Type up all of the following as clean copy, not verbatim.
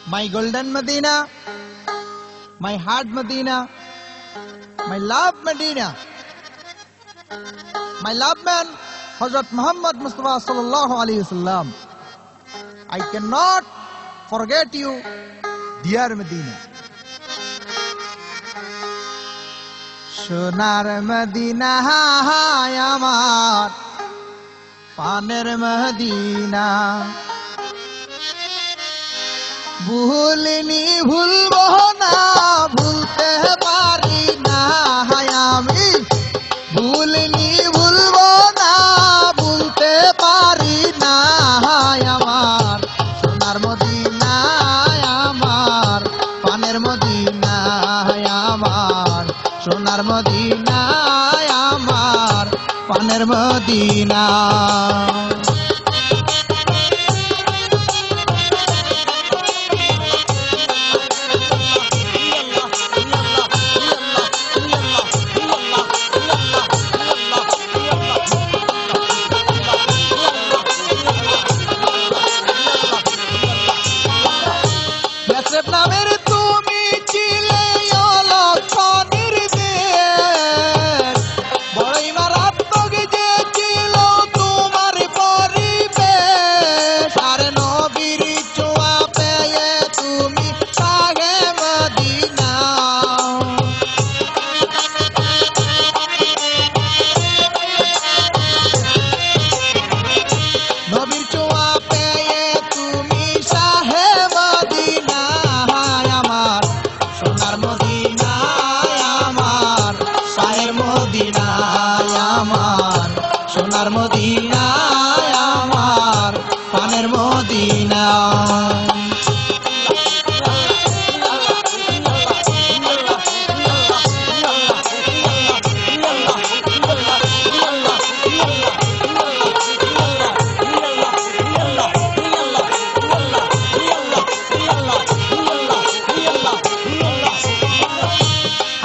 My golden Medina, my heart Medina, my love Medina, my love man Hazrat Muhammad Mustafa sallallahu alaihi wasallam. I cannot forget you, dear Medina. সোনার Medina আমার পানের Medina ভুলিনি ভুলবো না ভুলতে পারি না আমি ভুলিনি ভুলবো না ভুলতে পারি না আমার সোনার মদিনা আমার পানের মদিনা আমার সোনার মদিনা আমার পানের মদিনা নামের তুমি ছিলে অলক্ষণের দেশ বড়ই মারাত্মক যে ছিল তোমার পরিবেশ আর নবীর ছোঁয়া পেয়ে তুমি শাহে মদিনা নবীর ছোঁয়া পেয়ে তুমি শাহে মদিনা সোনার মদিনা আমার শাহের মদিনা আমার সোনার মদিনা আমার পানের মদিনা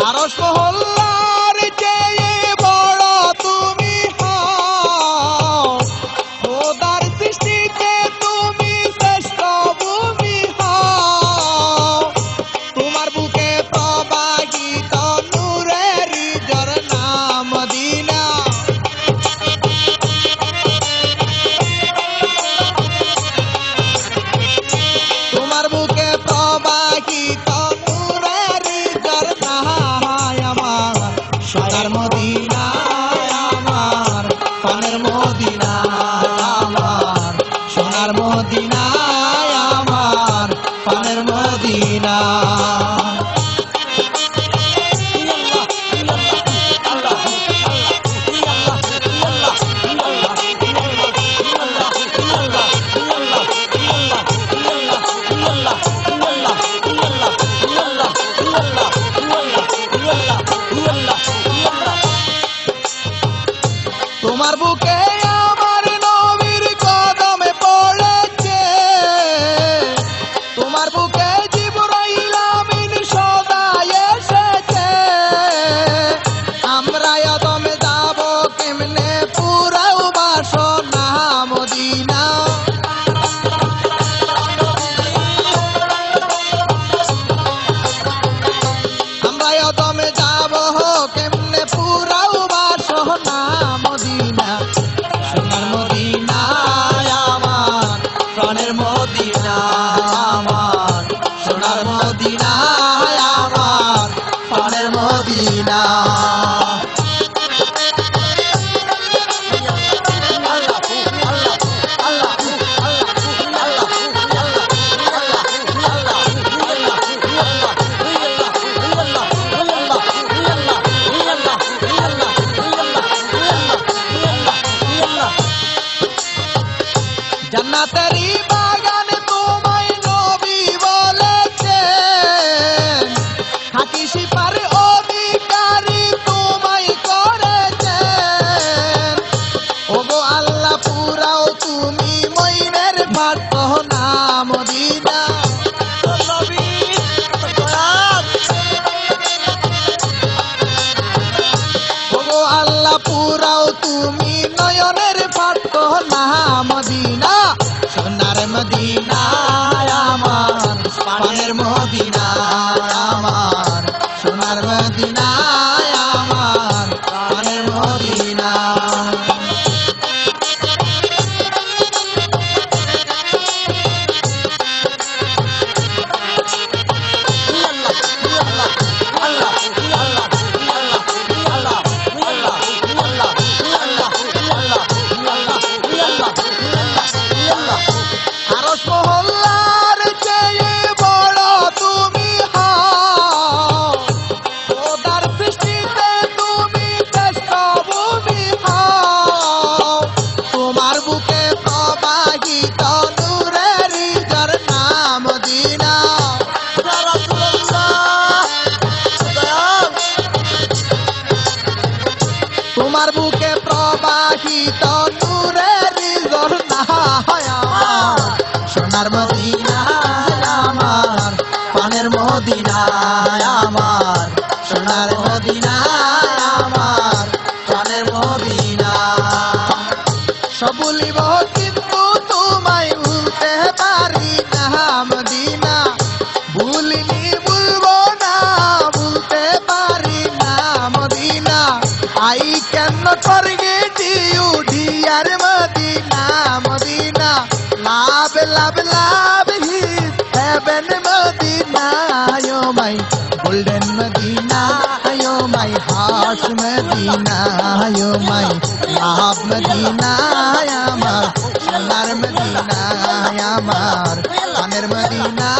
আরশ মহল্লার চেয়ে বড় তুমি হও খোদার সৃষ্টিতে তুমি শ্রেষ্ঠ ভূমি সোনার মদিনা আমার, প্রাণের মদিনা আমার, সোনার মদিনা আমার, প্রাণের মদিনা। সব ভুলিব কিন্তু তোমায় ভুলতে পারি না মদিনা, ভুলিনি ভুলবো না, ভুলতে পারি না Medina. I cannot forget you dear Medina, Medina. Love, love, love is heaven Medina. You're my golden Medina, you're my heart Medina, you're my love Medina, আমার সোনার মদিনা আমার প্রাণের মদিনা।